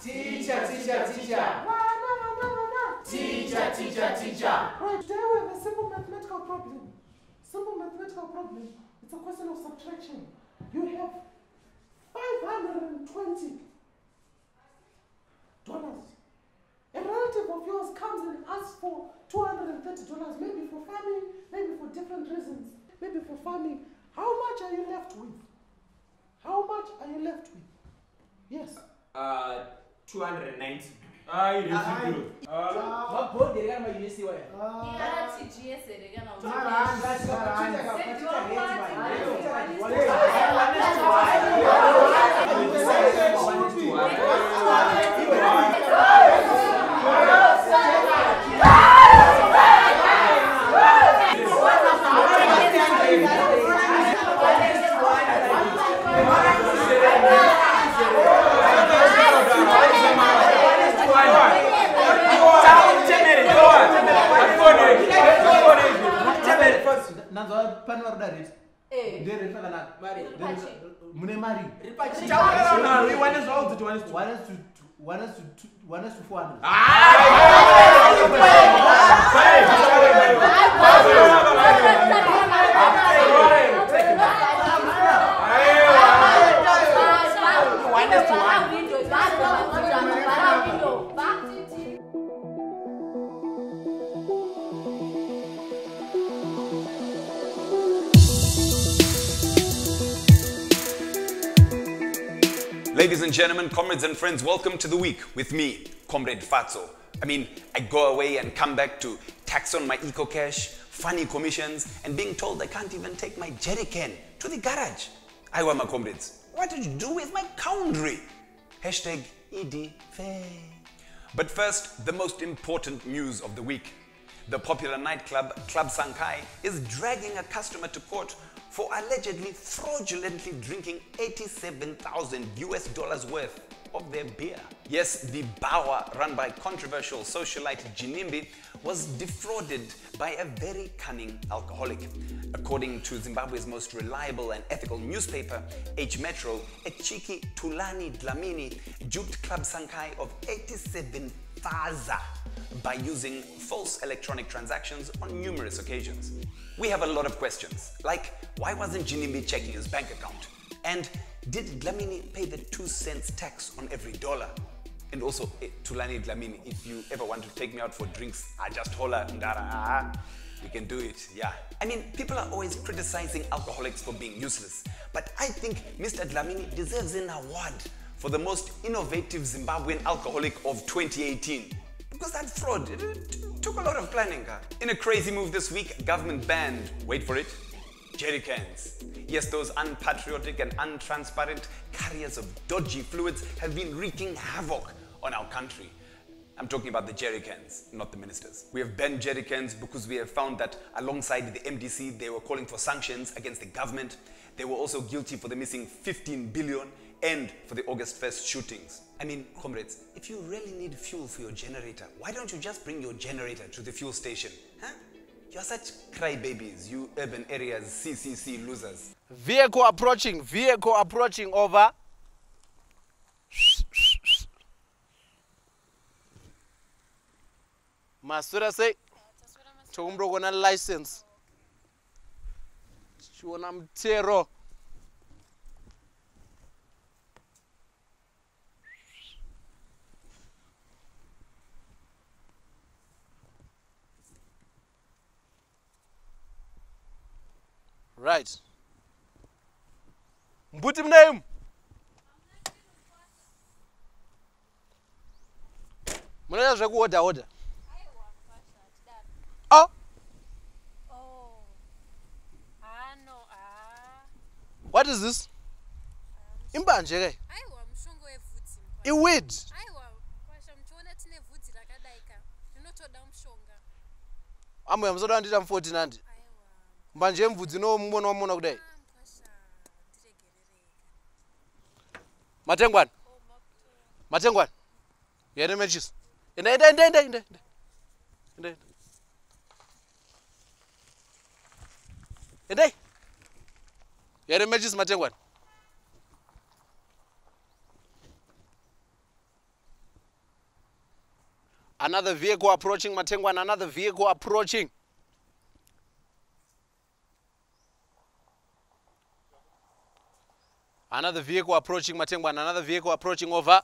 Teacher. Teacher. Right, today we have a simple mathematical problem. It's a question of subtraction. You have $520. A relative of yours comes and asks for $230, maybe for farming, maybe for different reasons, maybe for farming. How much are you left with? Yes. 290. One is to 400. Ladies and gentlemen, comrades and friends, welcome to the week with me, Comrade Fatso. I go away and come back to tax on my eco-cash, funny commissions, and being told I can't even take my Jerrycan to the garage. I want my comrades. What did you do with my country? Hashtag ED fair. But first, the most important news of the week. The popular nightclub Club Sankayi is dragging a customer to court for allegedly fraudulently drinking $87,000 worth of their beer. Yes, the bar run by controversial socialite Jinimbi was defrauded by a very cunning alcoholic. According to Zimbabwe's most reliable and ethical newspaper, H Metro, a cheeky Tulani Dlamini duped Club Sankayi of 87 faza by using false electronic transactions on numerous occasions. We have a lot of questions, like why wasn't Jinimbi checking his bank account? And did Dlamini pay the 2 cents tax on every dollar? And also, Tulani Dlamini, if you ever want to take me out for drinks, I just holla, ndara, we can do it, yeah. People are always criticizing alcoholics for being useless, but I think Mr. Dlamini deserves an award for the most innovative Zimbabwean alcoholic of 2018. Because that fraud, it took a lot of planning. In a crazy move this week, government banned, wait for it, Jerrycans. Yes, those unpatriotic and untransparent carriers of dodgy fluids have been wreaking havoc on our country. I'm talking about the Jerrycans, not the ministers. We have banned Jerrycans because we have found that alongside the MDC, they were calling for sanctions against the government. They were also guilty for the missing 15 billion and for the August 1st shootings. Comrades, if you really need fuel for your generator, why don't you just bring your generator to the fuel station? You're such crybabies, you urban areas CCC losers. Vehicle approaching, over. Masura say, Tombro gonna license. Chuanam Tero. Right. Put him name. Order. Oh. What is this? Imbanje. A weed. I'm 14. Mbanje mvudzi no mumona kudai. Matengwan. Yene matches. Enda. Yene matches Matengwan. Another vehicle approaching Matengwana, another vehicle approaching. Another vehicle approaching Matengwana, another vehicle approaching over.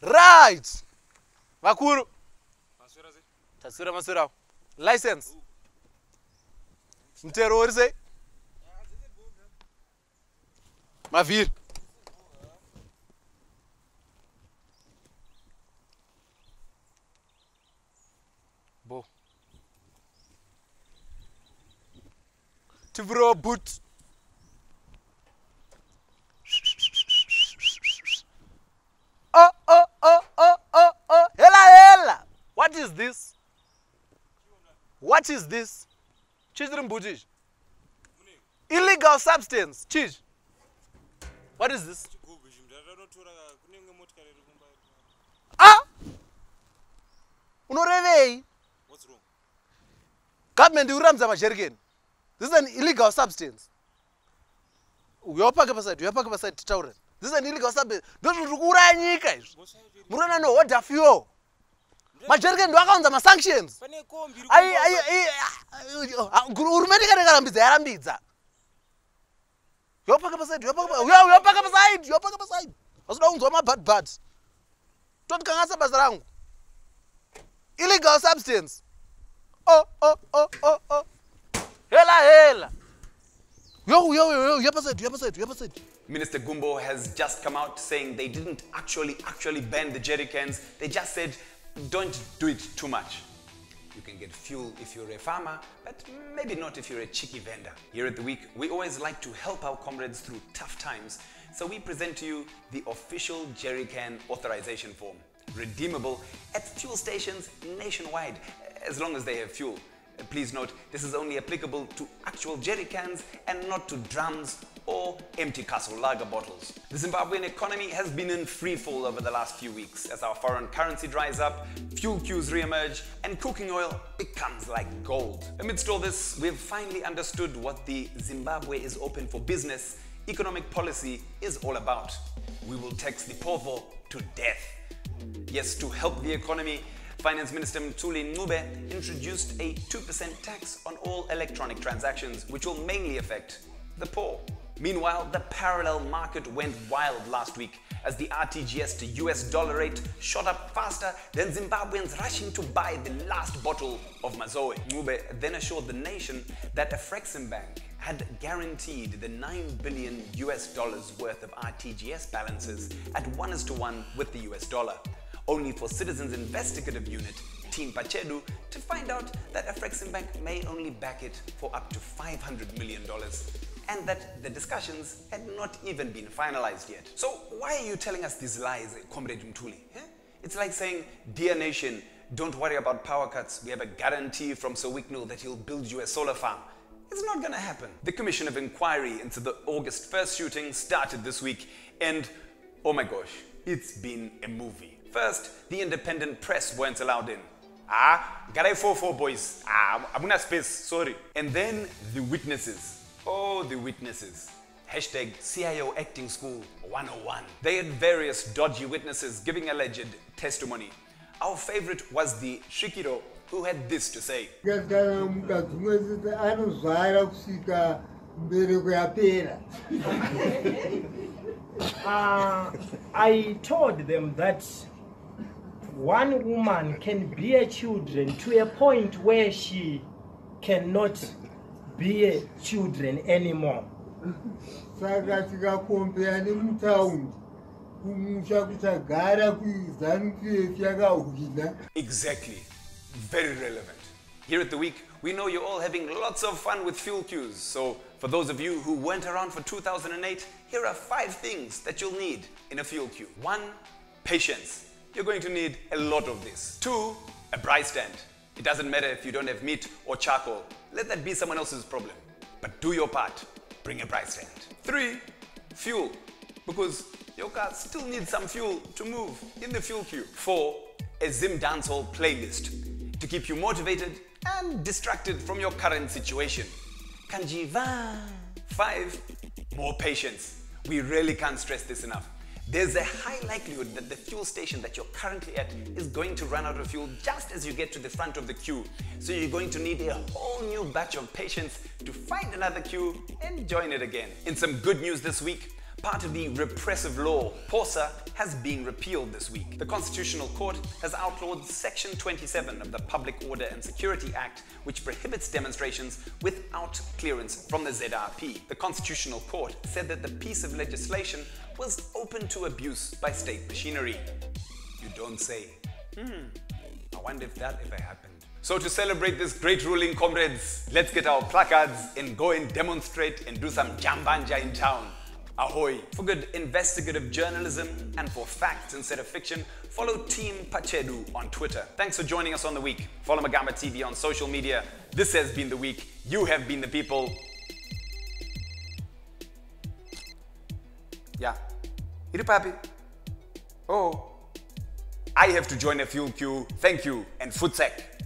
Right! Vakuru. Tasura. License. Mtero uri sei? Mavhiri. Bo. Tivuro boot. Oh. Hela. What is this? What is this? Children bootish. Illegal substance. Chij. What is this? Ah! Unorevei. What's wrong? Government uramza ma Jerrycan. This is an illegal substance. Uyopaka paside titaure. This is an illegal substance. Ndozvurukura nyika izvi. Murona no order fuel. Ma Jerrycan ndo akaunza ma sanctions. Hurumende karambidza yarambidza. Uyopaka paside. Asoda unzwa ma bad. Toti kangasa basa rangu. Illegal substance. Oh. Hela. Yo, paside. Minister Gumbo has just come out saying they didn't actually ban the jerrycans. They just said, don't do it too much. You can get fuel if you're a farmer, but maybe not if you're a cheeky vendor. Here at The Week, we always like to help our comrades through tough times, so we present to you the official Jerrycan authorization form, redeemable at fuel stations nationwide, as long as they have fuel. Please note, this is only applicable to actual jerrycans and not to drums or empty castle lager bottles. The Zimbabwean economy has been in free fall over the last few weeks as our foreign currency dries up, fuel queues re-emerge, and cooking oil becomes like gold. Amidst all this, we've finally understood what the Zimbabwe is open for business economic policy is all about. We will tax the poor to death. Yes, to help the economy, Finance Minister Mthuli Ncube introduced a 2% tax on all electronic transactions, which will mainly affect the poor. Meanwhile, the parallel market went wild last week as the RTGS to US dollar rate shot up faster than Zimbabweans rushing to buy the last bottle of Mazoe. Ncube then assured the nation that Afreximbank had guaranteed the $9 billion worth of RTGS balances at 1:1 with the US dollar, only for Citizens Investigative Unit, Team Pachedu, to find out that Afreximbank may only back it for up to $500 million, and that the discussions had not even been finalized yet. So why are you telling us these lies, Comrade Mthuli? It's like saying, dear nation, don't worry about power cuts. We have a guarantee from Sowikno that he'll build you a solar farm. It's not gonna happen. The Commission of Inquiry into the August 1st shooting started this week, and oh my gosh, it's been a movie. First, the independent press weren't allowed in. Garai 4-4 boys. Abuna space, sorry. And then the witnesses. Oh, the witnesses. Hashtag CIO Acting School 101. They had various dodgy witnesses giving alleged testimony. Our favorite was the Shikiro, who had this to say. I told them that one woman can bear children to a point where she cannot bear children anymore. Exactly. Very relevant. Here at The Week, we know you're all having lots of fun with fuel queues. So for those of you who weren't around for 2008, here are 5 things that you'll need in a fuel queue. 1, patience. You're going to need a lot of this. 2, a braai stand. It doesn't matter if you don't have meat or charcoal. Let that be someone else's problem. But do your part. Bring a braai stand. 3, fuel. Because your car still needs some fuel to move in the fuel queue. 4, a Zim dancehall playlist to keep you motivated and distracted from your current situation. Kanjiva. 5, more patience. We really can't stress this enough. There's a high likelihood that the fuel station that you're currently at is going to run out of fuel just as you get to the front of the queue. So you're going to need a whole new batch of patience to find another queue and join it again. In some good news this week, part of the repressive law, POSA, has been repealed this week. The Constitutional Court has outlawed Section 27 of the Public Order and Security Act, which prohibits demonstrations without clearance from the ZRP. The Constitutional Court said that the piece of legislation was open to abuse by state machinery. You don't say. I wonder if that ever happened. So to celebrate this great ruling, comrades, let's get our placards and go and demonstrate and do some jambanja in town. Ahoy! For good investigative journalism and for facts instead of fiction, follow Team Pachedu on Twitter. Thanks for joining us on The Week. Follow Magamba TV on social media. This has been The Week. You have been the people. Yeah. Iri papi? Oh. I have to join a fuel queue. Thank you and foot sack.